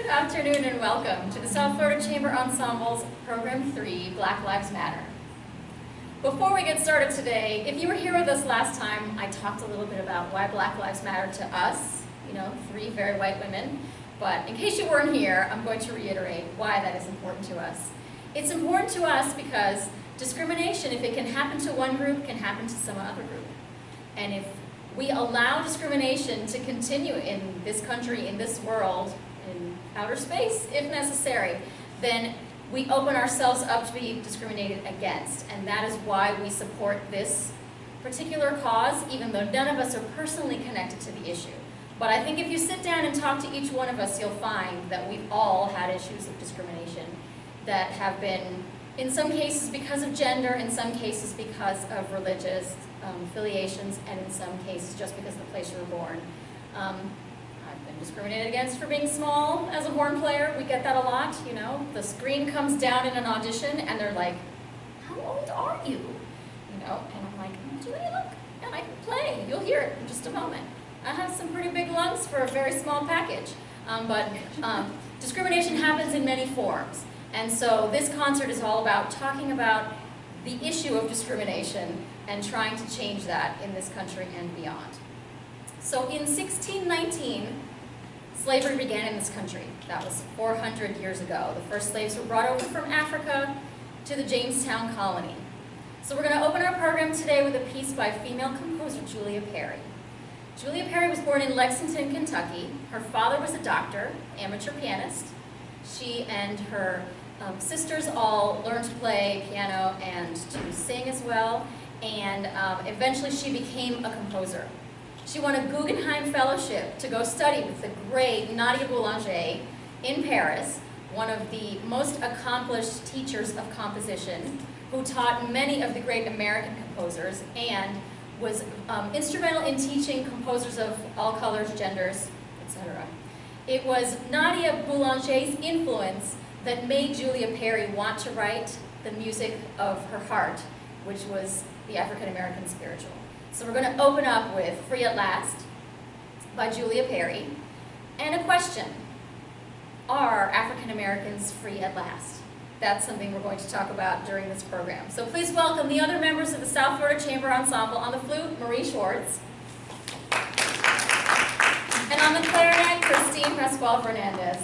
afternoon and welcome to the South Florida Chamber Ensemble's Program 3, Black Lives Matter. Before we get started today, if you were here with us last time, I talked a little bit about why Black Lives Matter to us, you know, 3 very white women. But in case you weren't here, I'm going to reiterate why that is important to us. It's important to us because discrimination, if it can happen to one group, can happen to some other group. And if we allow discrimination to continue in this country, in this world, in outer space, if necessary, then we open ourselves up to be discriminated against. And that is why we support this particular cause, even though none of us are personally connected to the issue. But I think if you sit down and talk to each one of us, you'll find that we've all had issues of discrimination that have been, in some cases because of gender, in some cases because of religious affiliations, and in some cases just because of the place you were born. I've been discriminated against for being small as a horn player. We get that a lot, you know. The screen comes down in an audition and they're like, how old are you? You know, and I'm like, do you look? And I can play. You'll hear it in just a moment. I have some pretty big lungs for a very small package. But discrimination happens in many forms. And so this concert is all about talking about the issue of discrimination and trying to change that in this country and beyond. So in 1619, slavery began in this country. That was 400 years ago. The first slaves were brought over from Africa to the Jamestown colony. So we're going to open our program today with a piece by female composer Julia Perry. Julia Perry was born in Lexington, Kentucky. Her father was a doctor, amateur pianist. She and her sisters all learned to play piano and to sing as well, and eventually she became a composer. She won a Guggenheim Fellowship to go study with the great Nadia Boulanger in Paris, one of the most accomplished teachers of composition, who taught many of the great American composers and was instrumental in teaching composers of all colors, genders, etc. It was Nadia Boulanger's influence that made Julia Perry want to write the music of her heart, which was the African American spiritual. So we're going to open up with Free at Last by Julia Perry, and a question: are African Americans free at last? That's something we're going to talk about during this program. So please welcome the other members of the South Florida Chamber Ensemble. On the flute, Marie Schwartz. And on the clarinet, Christine Pascual Fernandez.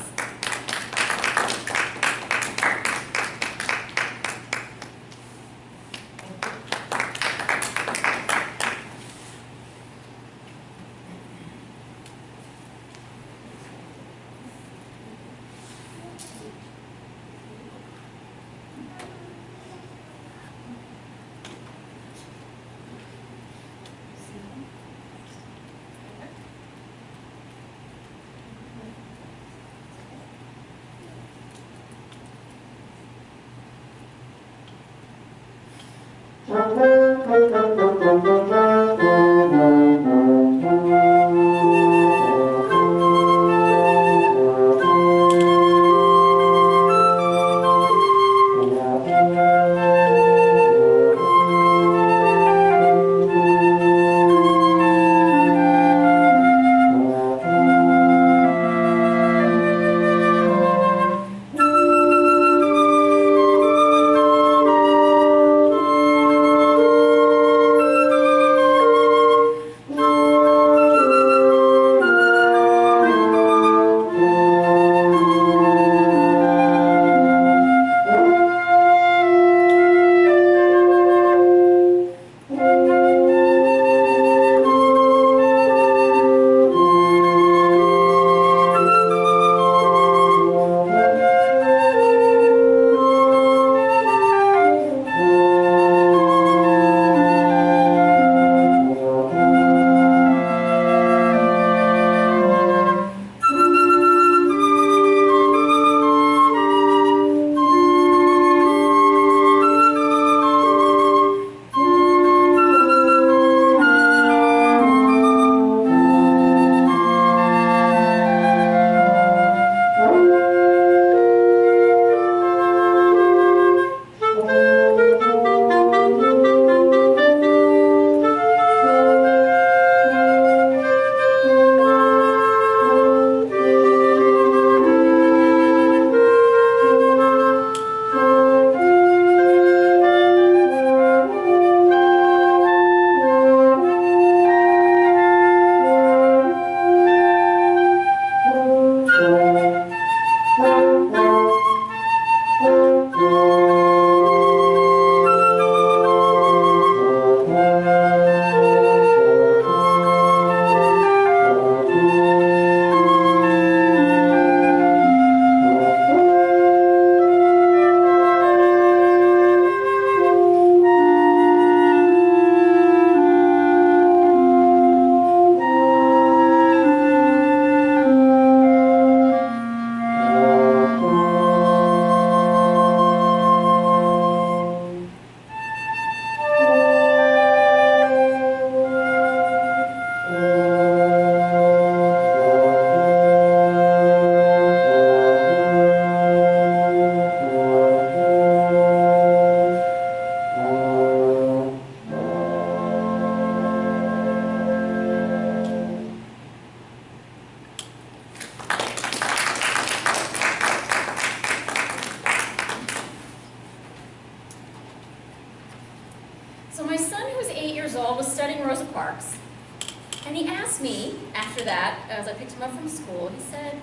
And he asked me, after that, as I picked him up from school, he said,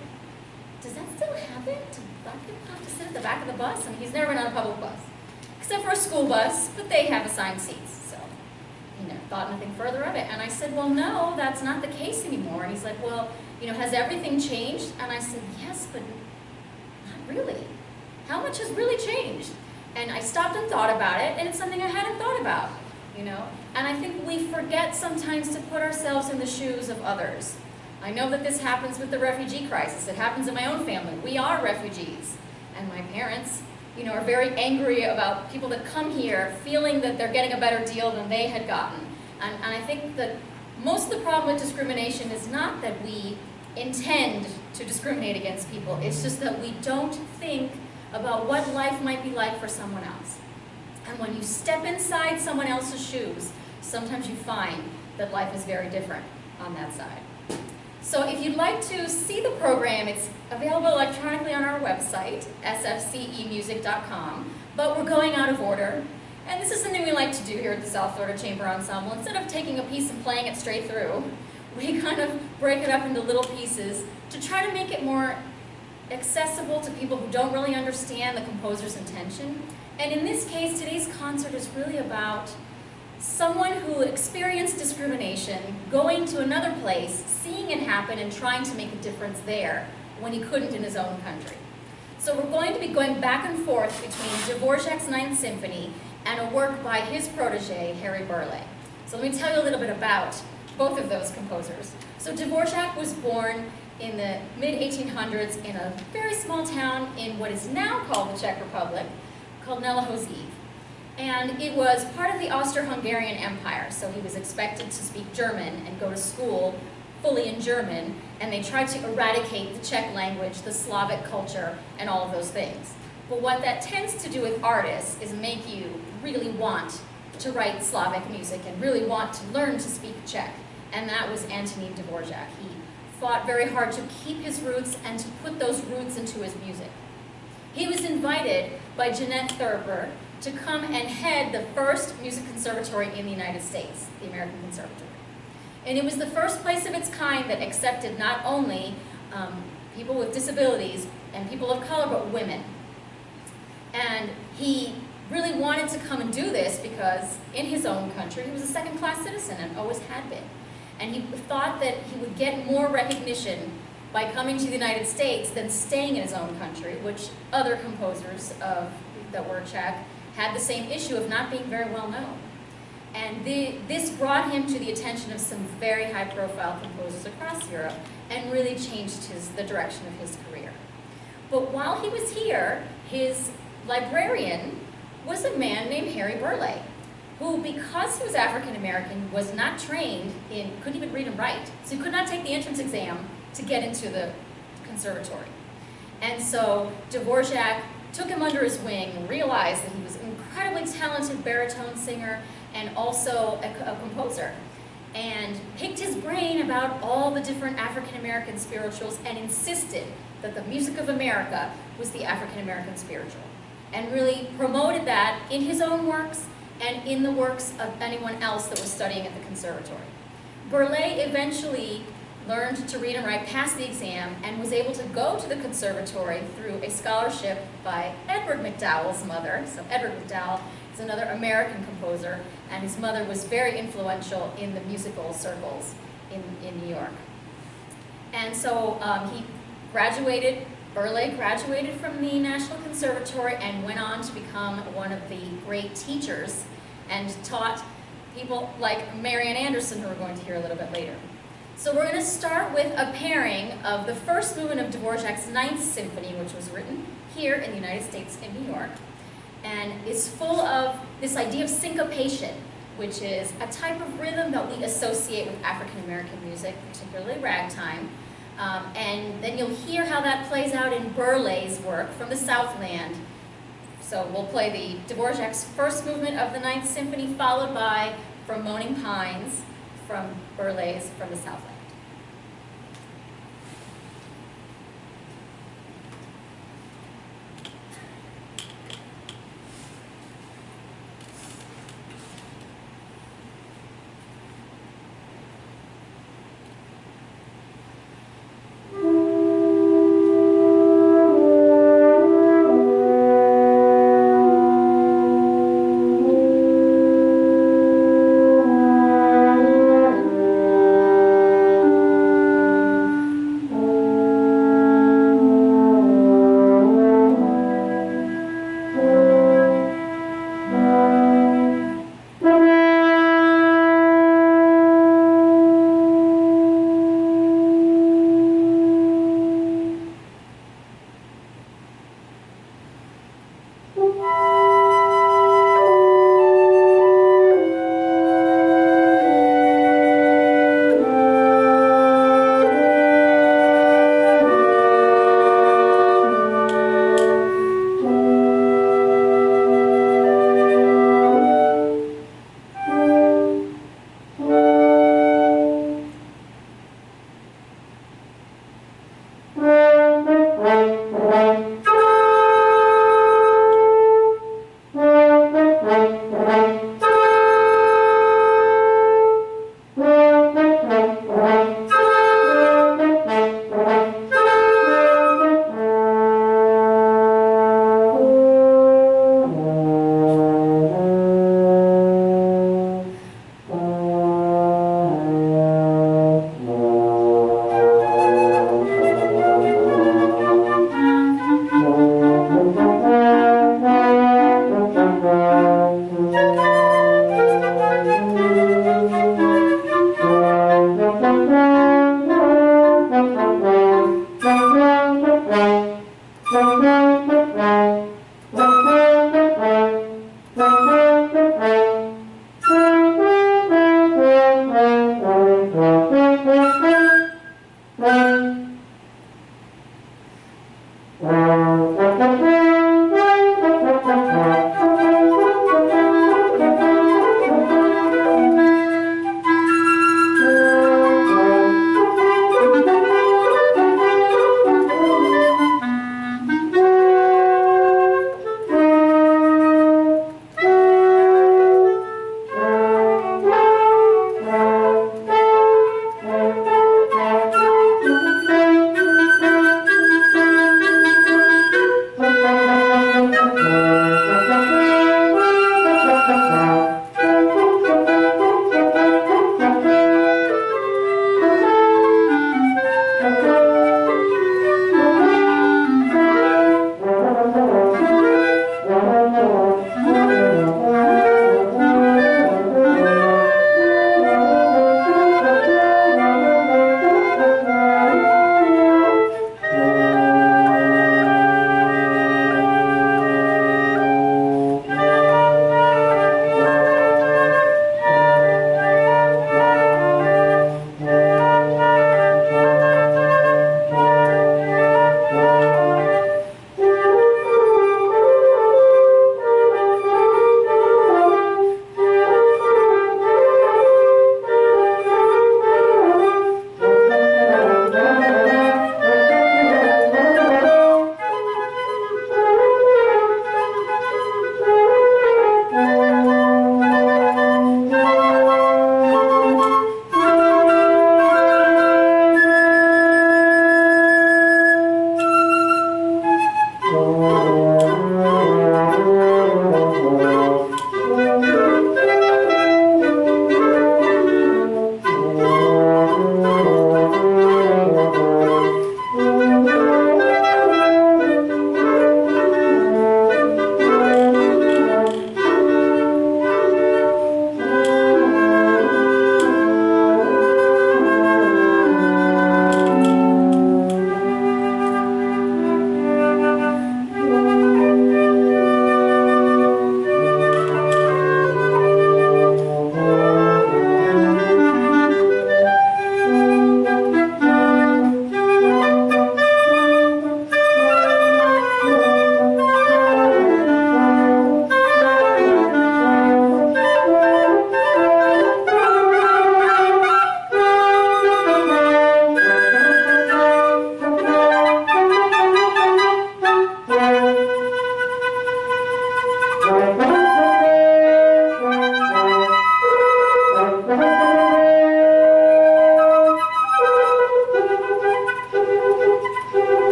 does that still happen? Do black people have to sit at the back of the bus? I mean, he's never been on a public bus, except for a school bus, but they have assigned seats. So he never thought nothing further of it. And I said, well, no, that's not the case anymore. And he's like, well, you know, has everything changed? And I said, yes, but not really. How much has really changed? And I stopped and thought about it, and it's something I hadn't thought about, you know? And I think we forget sometimes to put ourselves in the shoes of others. I know that this happens with the refugee crisis. It happens in my own family. We are refugees. And my parents, you know, are very angry about people that come here feeling that they're getting a better deal than they had gotten. And I think that most of the problem with discrimination is not that we intend to discriminate against people. It's just that we don't think about what life might be like for someone else. And when you step inside someone else's shoes, sometimes you find that life is very different on that side. So if you'd like to see the program, it's available electronically on our website, sfcemusic.com, but we're going out of order. And this is something we like to do here at the South Florida Chamber Ensemble. Instead of taking a piece and playing it straight through, we kind of break it up into little pieces to try to make it more accessible to people who don't really understand the composer's intention. And in this case, today's concert is really about someone who experienced discrimination, going to another place, seeing it happen, and trying to make a difference there when he couldn't in his own country. So we're going to be going back and forth between Dvorak's Ninth Symphony and a work by his protege, Harry Burleigh. So let me tell you a little bit about both of those composers. So Dvorak was born in the mid-1800s in a very small town in what is now called the Czech Republic, called MAH00508. And it was part of the Austro-Hungarian Empire, so he was expected to speak German and go to school fully in German, and they tried to eradicate the Czech language, the Slavic culture, and all of those things. But what that tends to do with artists is make you really want to write Slavic music and really want to learn to speak Czech, and that was Antonín Dvorak. He fought very hard to keep his roots and to put those roots into his music. He was invited by Jeanette Thurber to come and head the first music conservatory in the United States, the American Conservatory. And it was the first place of its kind that accepted not only people with disabilities and people of color, but women. And he really wanted to come and do this because in his own country, he was a second-class citizen and always had been. And he thought that he would get more recognition by coming to the United States than staying in his own country, which other composers that were Czech had the same issue of not being very well known. And this brought him to the attention of some very high-profile composers across Europe and really changed the direction of his career. But while he was here, his librarian was a man named Harry Burleigh, who, because he was African-American, was not trained in, couldn't even read and write, so he could not take the entrance exam to get into the conservatory. And so Dvorak took him under his wing, realized that he was an incredibly talented baritone singer and also a composer, and picked his brain about all the different African-American spirituals and insisted that the music of America was the African-American spiritual, and really promoted that in his own works and in the works of anyone else that was studying at the conservatory. Burleigh eventually learned to read and write, passed the exam, and was able to go to the conservatory through a scholarship by Edward MacDowell's mother. So Edward MacDowell is another American composer, and his mother was very influential in the musical circles in New York. And so he graduated, Burleigh graduated from the National Conservatory and went on to become one of the great teachers and taught people like Marian Anderson, who we're going to hear a little bit later. So we're going to start with a pairing of the first movement of Dvorak's Ninth Symphony, which was written here in the United States in New York, and is full of this idea of syncopation, which is a type of rhythm that we associate with African-American music, particularly ragtime. And then you'll hear how that plays out in Burleigh's work from the Southland. So we'll play the Dvorak's first movement of the Ninth Symphony, followed by From Moaning Pines, from Burleigh's From the Southland.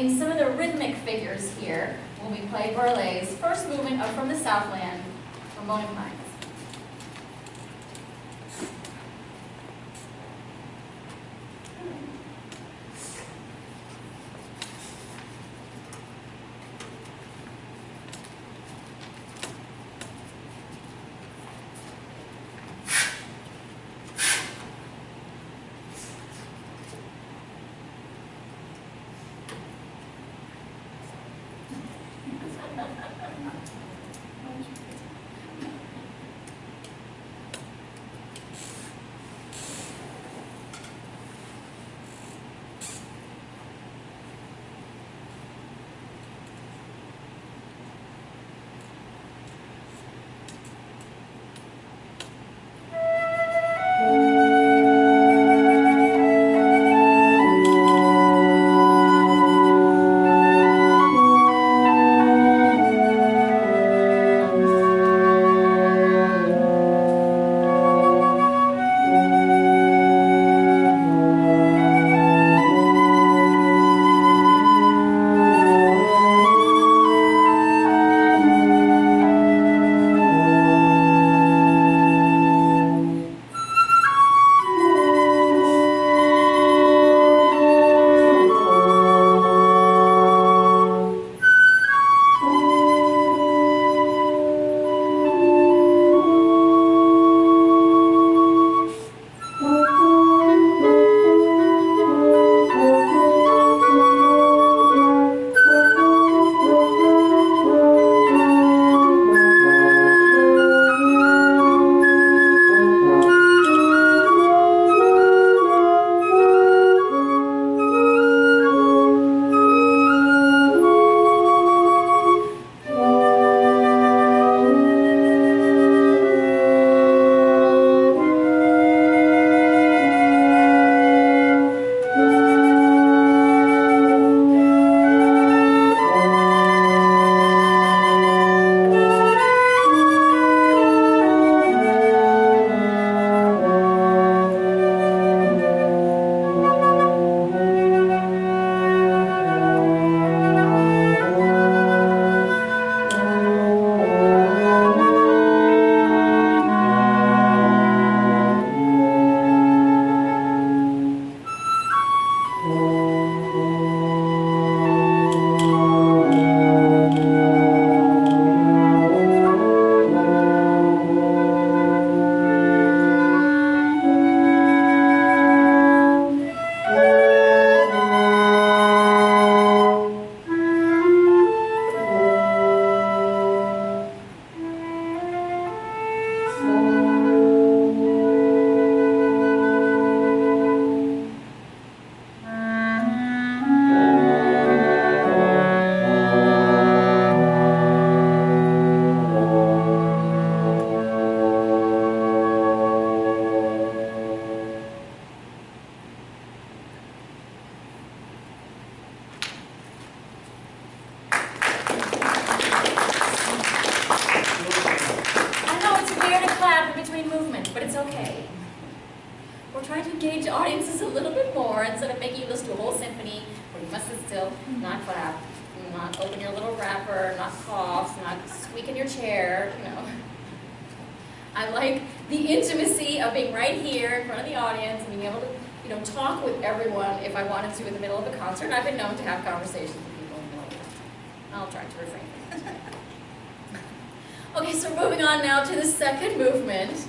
in some of the rhythmic figures here when we play Burleigh's first movement of From the Southland from Bonham Pines. Not open your little wrapper, not cough, not squeak in your chair, you know. I like the intimacy of being right here in front of the audience and being able to, you know, talk with everyone if I wanted to in the middle of a concert. I've been known to have conversations with people in the middle of it. I'll try to refrain. Okay, so moving on now to the second movement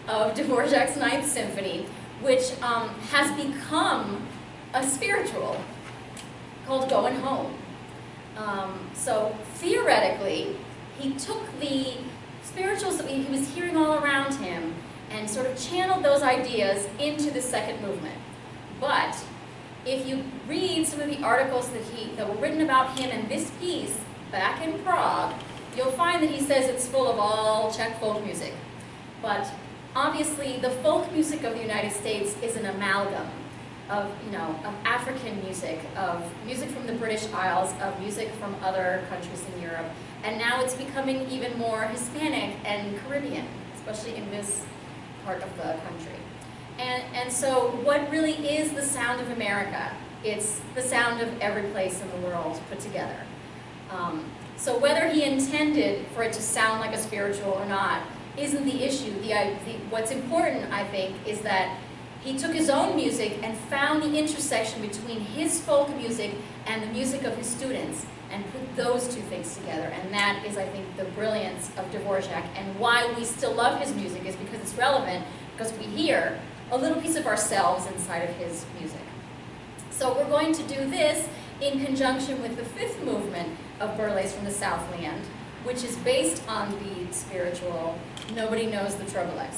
of Dvorak's Ninth Symphony, which has become a spiritual called Going Home. So theoretically, he took the spirituals that he was hearing all around him and sort of channeled those ideas into the second movement. But if you read some of the articles that were written about him in this piece back in Prague, you'll find that he says it's full of all Czech folk music. But obviously, the folk music of the United States is an amalgam of, you know, of African music, of music from the British Isles, of music from other countries in Europe. And now it's becoming even more Hispanic and Caribbean, especially in this part of the country. And so what really is the sound of America? It's the sound of every place in the world put together. So whether he intended for it to sound like a spiritual or not isn't the issue. What's important, I think, is that he took his own music and found the intersection between his folk music and the music of his students and put those two things together. And that is, I think, the brilliance of Dvorak, and why we still love his music is because it's relevant, because we hear a little piece of ourselves inside of his music. So we're going to do this in conjunction with the fifth movement of Burleigh's from the Southland, which is based on the spiritual Nobody Knows the Trouble I See.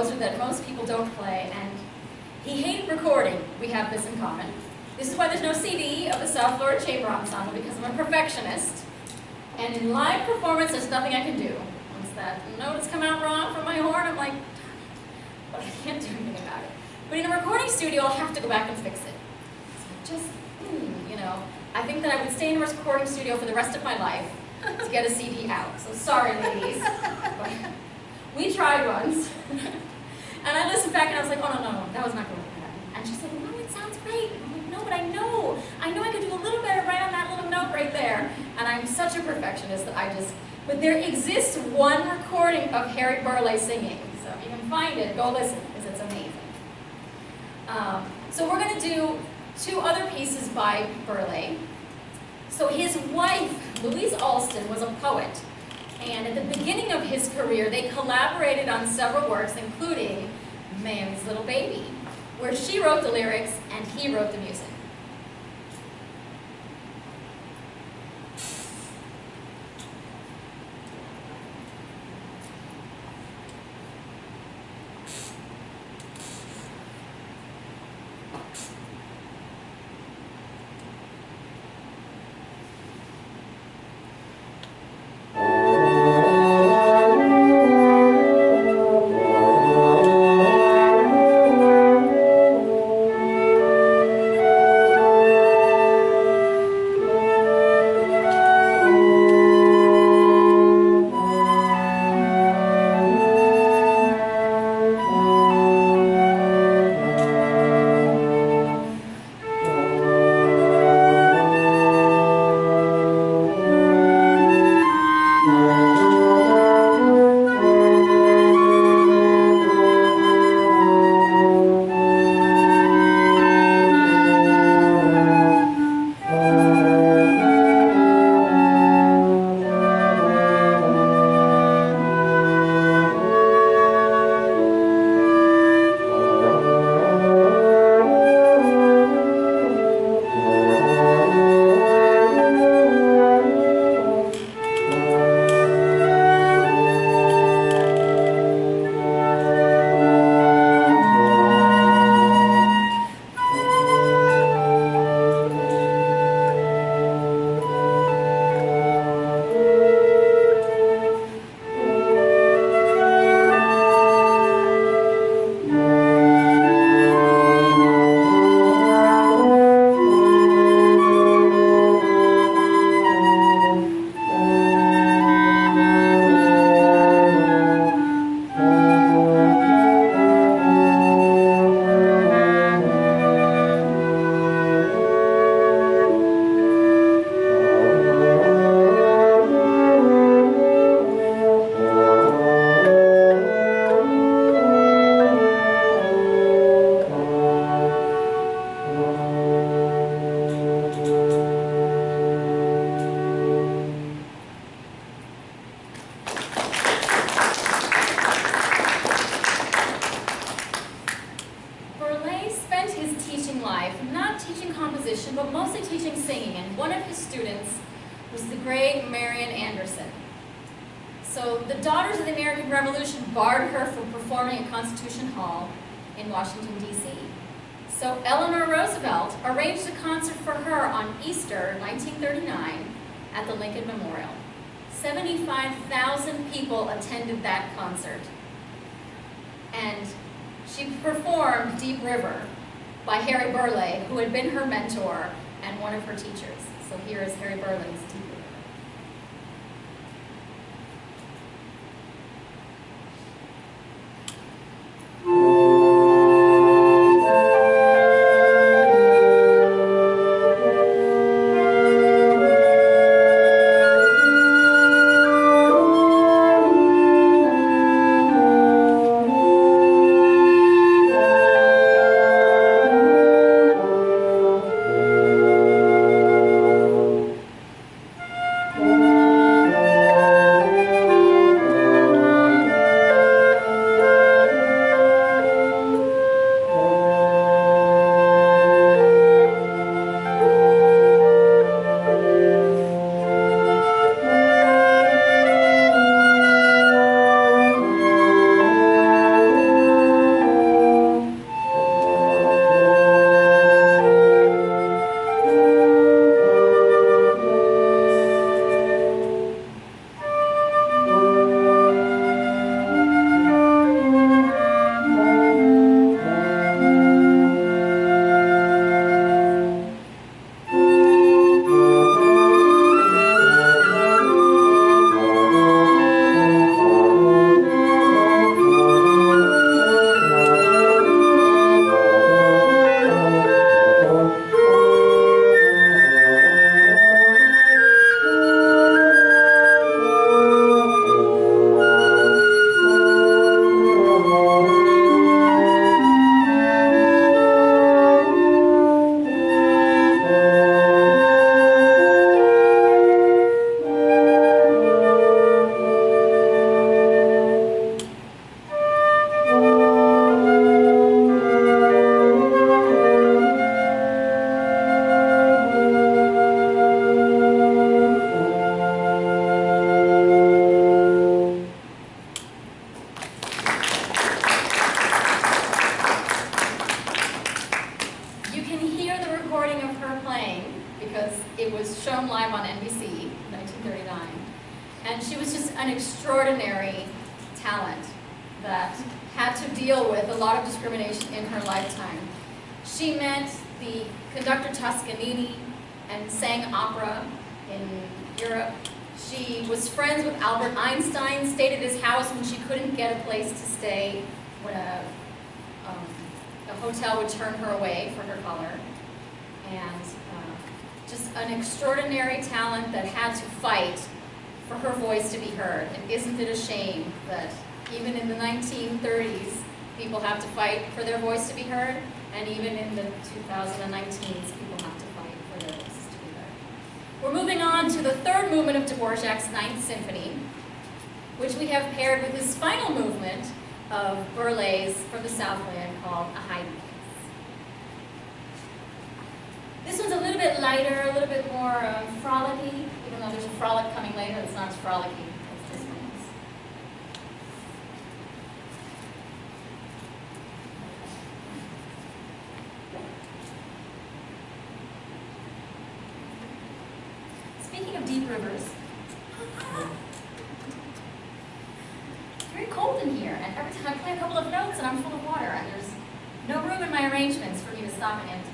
composer that most people don't play, and he hated recording. We have this in common. This is why there's no CD of the South Florida Chamber Ensemble, because I'm a perfectionist. And in live performance, there's nothing I can do. Once that note has come out wrong from my horn, I'm like, but I can't do anything about it. But in a recording studio, I'll have to go back and fix it. So just, you know, I think that I would stay in a recording studio for the rest of my life to get a CD out. So sorry, ladies. But we tried once. And I listened back and I was like, oh, no, that was not going to happen. And she said, no, it sounds great. And I'm like, no, but I know I could do a little better right on that little note right there. And I'm such a perfectionist that but there exists one recording of Harry Burleigh singing. So if you can find it, go listen, because it's amazing. So we're going to do two other pieces by Burleigh. So his wife, Louise Alston, was a poet. And at the beginning of his career, they collaborated on several works, including Man's Little Baby, where she wrote the lyrics and he wrote the music. But mostly teaching singing, and one of his students was the great Marian Anderson. So the Daughters of the American Revolution barred her from performing at Constitution Hall in Washington, D.C. So Eleanor Roosevelt arranged a concert for her on Easter 1939 at the Lincoln Memorial. 75,000 people attended that concert. And she performed Deep River by Harry Burleigh, who had been her mentor and one of her teachers. So here is Harry Burleigh's Deep River. just an extraordinary talent that had to deal with a lot of discrimination in her lifetime. She met the conductor Toscanini and sang opera in Europe. She was friends with Albert Einstein, stayed at his house when she couldn't get a place to stay, when a hotel would turn her away for her color. And just an extraordinary talent that had to fight for her voice to be heard. And isn't it a shame that even in the 1930s, people have to fight for their voice to be heard, and even in the 2019s, people have to fight for their voices to be heard. We're moving on to the third movement of Dvorak's Ninth Symphony, which we have paired with his final movement of burleighs from the Southland called a Haydn. This one's a little bit lighter, a little bit more frolicky, even though there's a frolic coming later that's not as frolicky as this one is. Speaking of deep rivers, it's very cold in here, and every time I play a couple of notes and I'm full of water, and there's no room in my arrangements for me to stop and empty.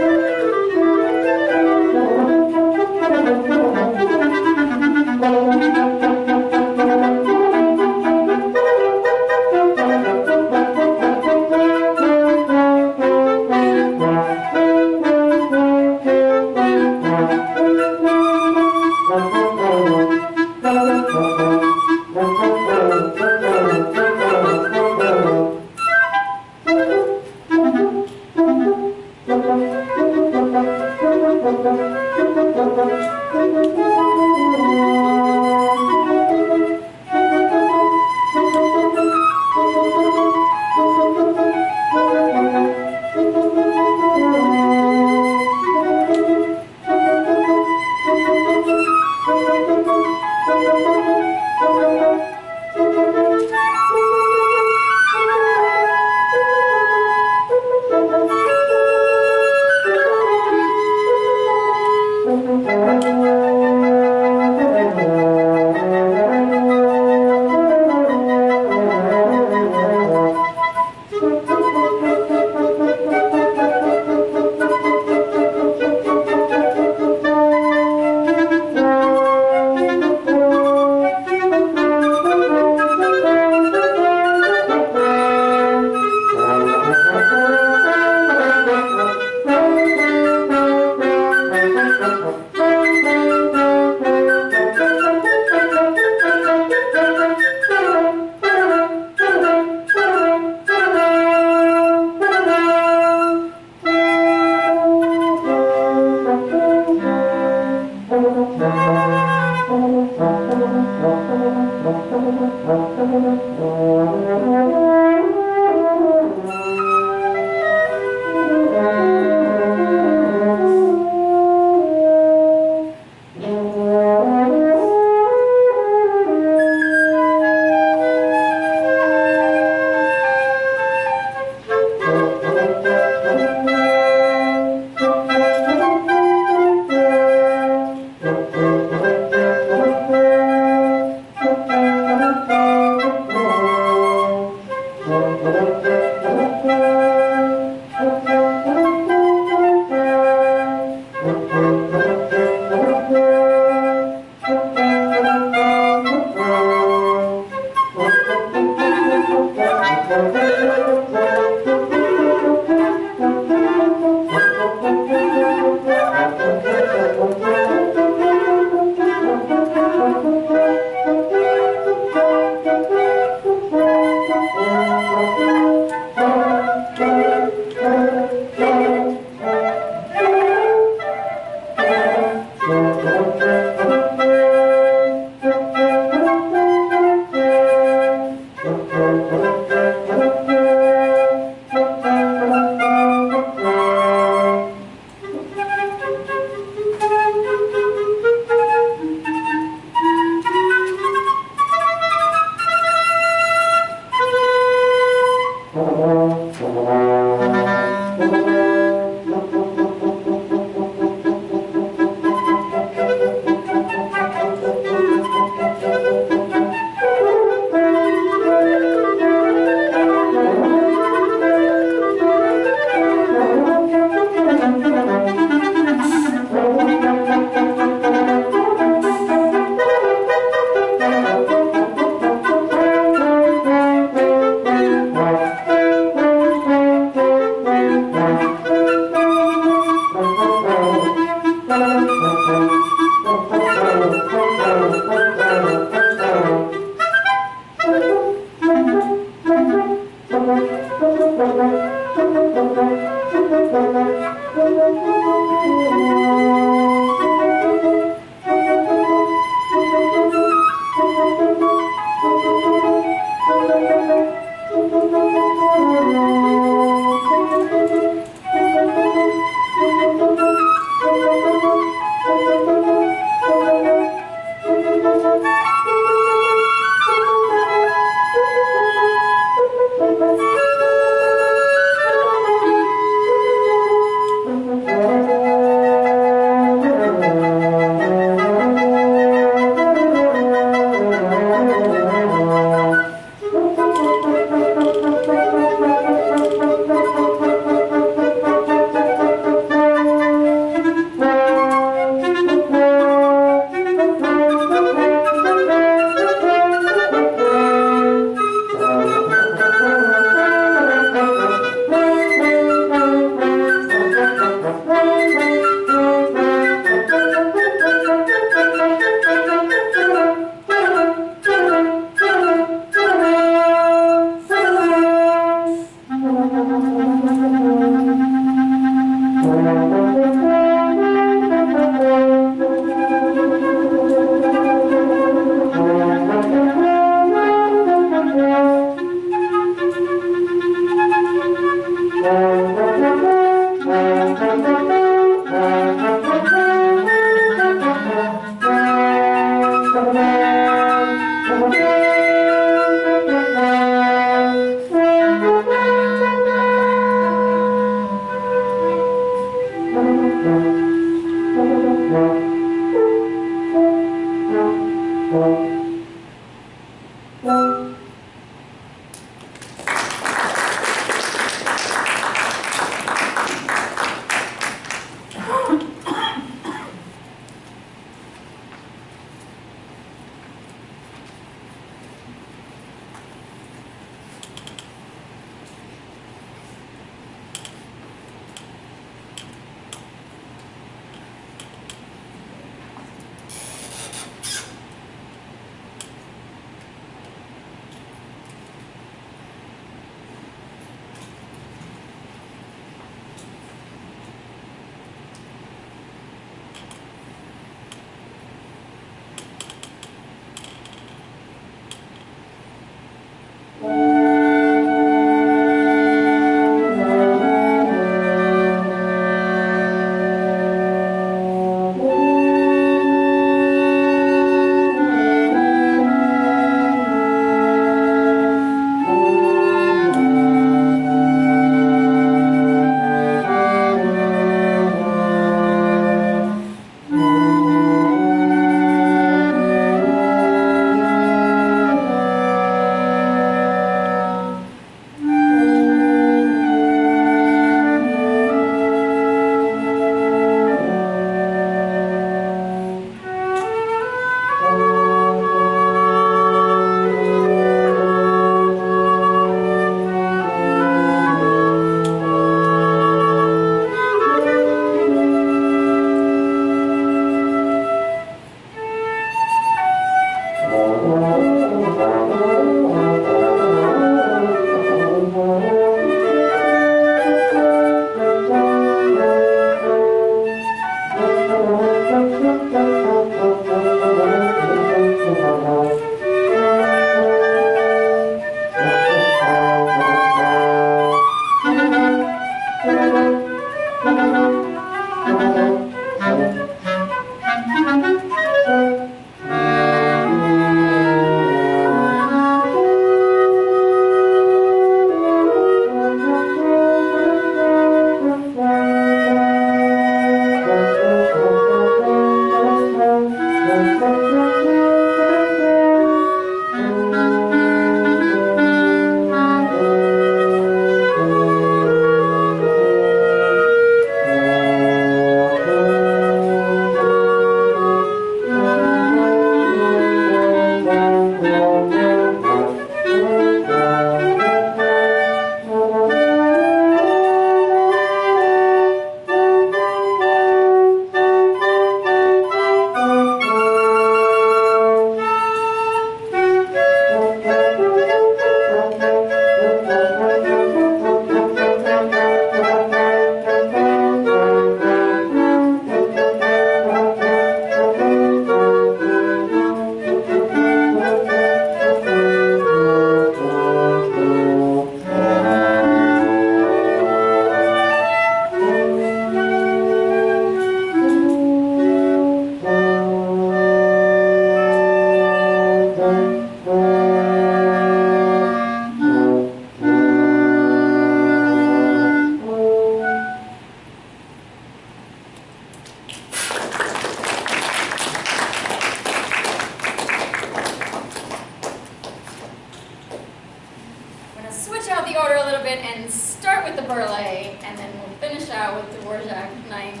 little bit and start with the burleigh, and then we'll finish out with Dvorak 9th,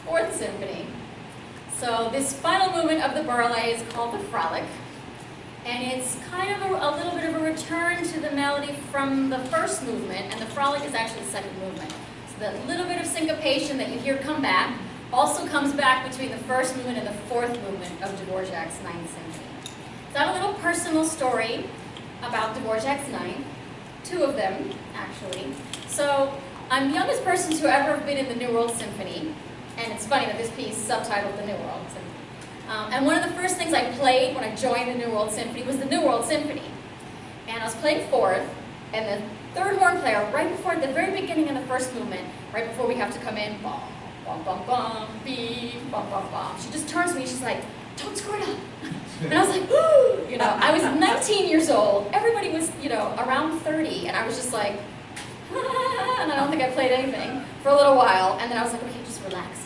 4th Symphony. So this final movement of the burleigh is called the frolic, and it's kind of a little bit of a return to the melody from the first movement, and the frolic is actually the second movement. So that little bit of syncopation that you hear come back also comes back between the first movement and the fourth movement of Dvorak's 9th Symphony. So I have a little personal story about Dvorak's 9th, two of them, actually. So I'm the youngest person to ever have been in the New World Symphony, and it's funny that this piece subtitled the New World Symphony. And one of the first things I played when I joined the New World Symphony was the New World Symphony. And I was playing fourth, and the third horn player, right before the very beginning of the first movement, right before we have to come in, bum, bum, bum, bum, beep, bum, bum, bum, she just turns to me, she's like, "Don't screw it up." And I was like, "Ooh!" You know, I was 19 years old, everybody was, you know, around 30, and I was just like, ah, and I don't think I played anything for a little while, and then I was like, okay, just relax.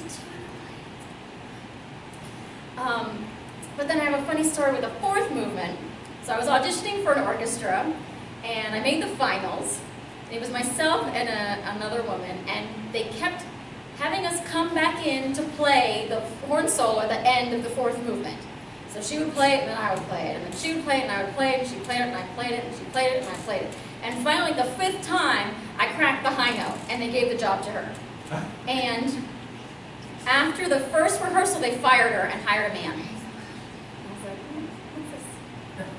But then I have a funny story with the fourth movement. So I was auditioning for an orchestra, and I made the finals. It was myself and another woman, and they kept having us come back in to play the horn solo at the end of the fourth movement. So she would play it, and then I would play it, and then she would play it, and I would play it, and she played it, and I played it, and she played it, and I played it. And finally, the fifth time, I cracked the high note, and they gave the job to her. And after the first rehearsal, they fired her and hired a man. And I was like, what's this?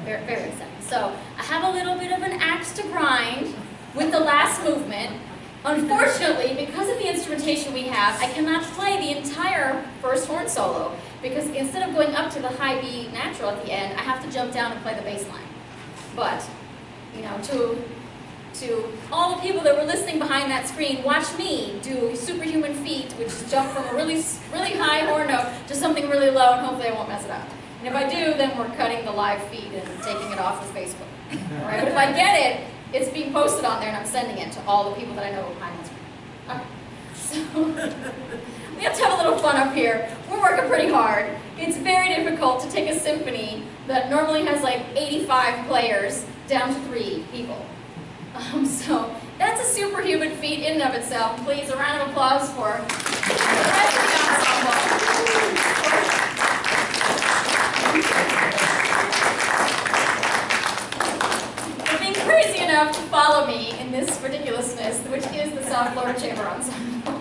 Very, very exciting. So I have a little bit of an axe to grind with the last movement. Unfortunately, because of the instrumentation we have, I cannot play the entire first horn solo, because instead of going up to the high B natural at the end, I have to jump down and play the bass line. But, you know, to all the people that were listening behind that screen, watch me do superhuman feat, which is jump from a really, really high horn note to something really low, and hopefully I won't mess it up. And if I do, then we're cutting the live feed and taking it off of Facebook. All right? But if I get it, it's being posted on there, and I'm sending it to all the people that I know behind the screen. Okay. So we have to have a little fun up here. We're working pretty hard. It's very difficult to take a symphony that normally has like 85 players down to 3 people. So that's a superhuman feat in and of itself. Please, a round of applause for the rest of the ensemble. For being crazy enough to follow me in this ridiculousness, which is the South Florida Chamber Ensemble.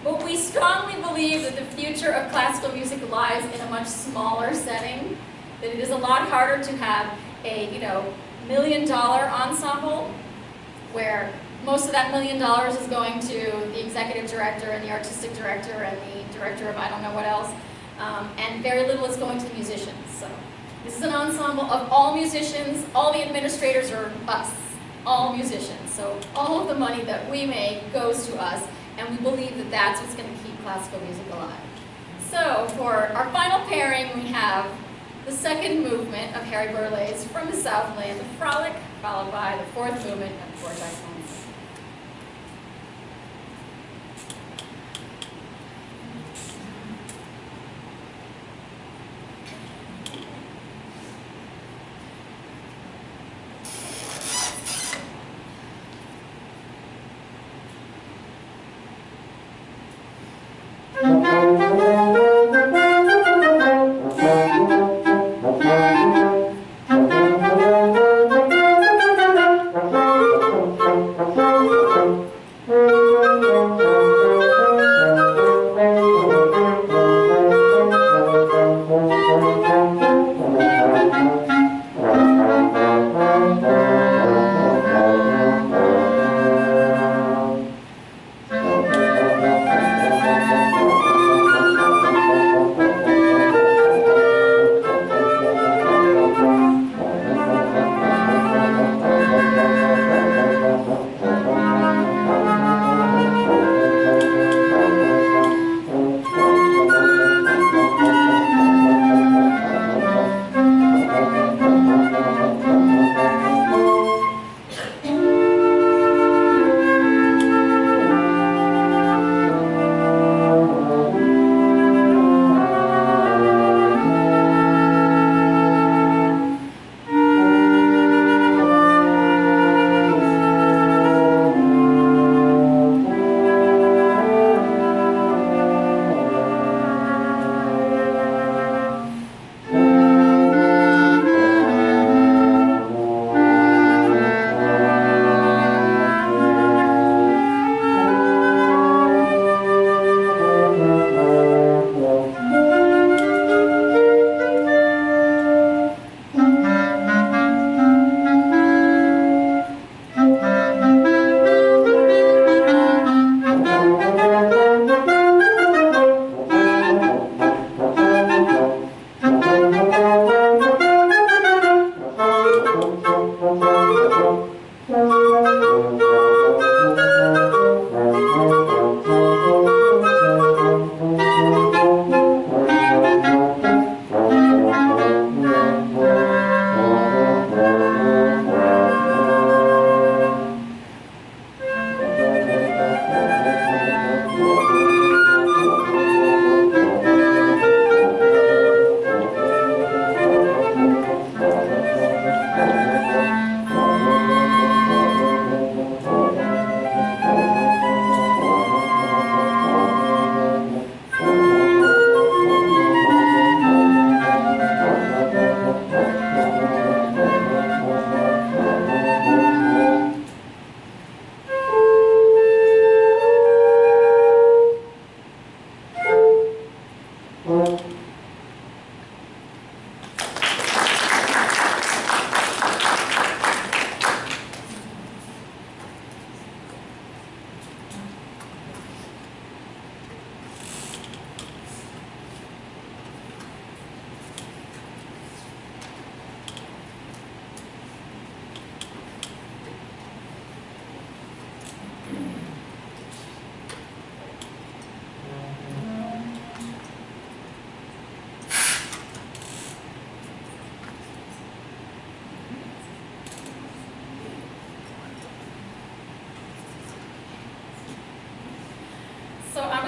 But we strongly believe that the future of classical music lies in a much smaller setting, that it is a lot harder to have a, $1 million ensemble, where most of that $1 million is going to the executive director and the artistic director and the director of I don't know what else, and very little is going to the musicians. So this is an ensemble of all musicians, all the administrators are us, all musicians. So all of the money that we make goes to us, and we believe that that's what's going to keep classical music alive. So for our final pairing, we have the second movement of Harry Burleigh's From the Southland, the Frolic, followed by the fourth movement of Dvorak's 9th Symphony.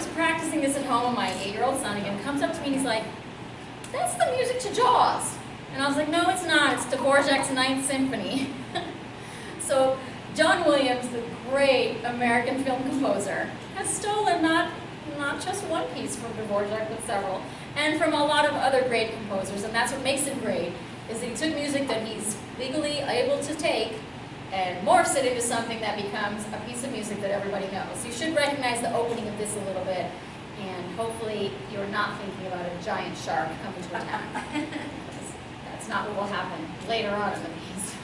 was practicing this at home, and my 8-year-old son again comes up to me and he's like, "That's the music to Jaws." And I was like, "No, it's not. It's Dvorak's Ninth Symphony." So John Williams, the great American film composer, has stolen not just one piece from Dvorak, but several, and from a lot of other great composers. And that's what makes it great, is that he took music that he's legally able to take and morphs it into something that becomes a piece of music that everybody knows. You should recognize the opening of this a little bit, and hopefully you're not thinking about a giant shark coming to attack. That's not what will happen later on in the piece.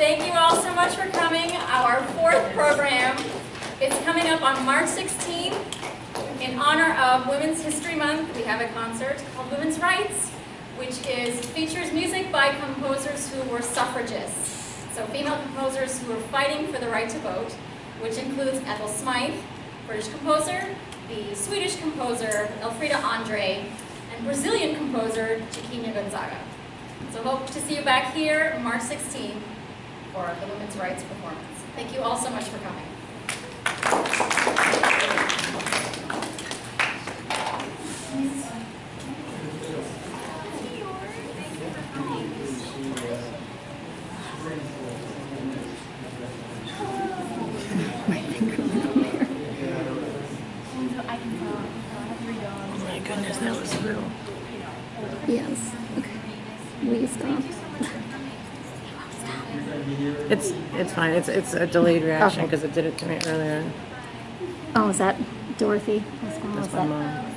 Thank you all so much for coming. Our fourth program is coming up on March 16th. In honor of Women's History Month, we have a concert called Women's Rights, which features music by composers who were suffragists. So female composers who were fighting for the right to vote, which includes Ethel Smythe, British composer, the Swedish composer Elfrida Andre, and Brazilian composer Chiquinha Gonzaga. So hope to see you back here March 16th for the Women's Rights performance. Thank you all so much for coming. Oh my goodness, that was real. Yes. Okay. Will you stop? It's fine. It's a delayed reaction because it did it to me earlier. Oh, is that Dorothy? That's my mom.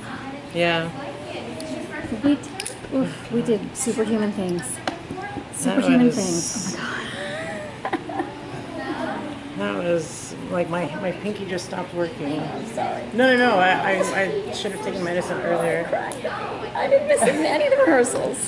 Yeah. We did superhuman things. Superhuman things. Oh my god. That was like my pinky just stopped working. I'm sorry. No. I should have taken medicine earlier. I didn't miss any of the rehearsals.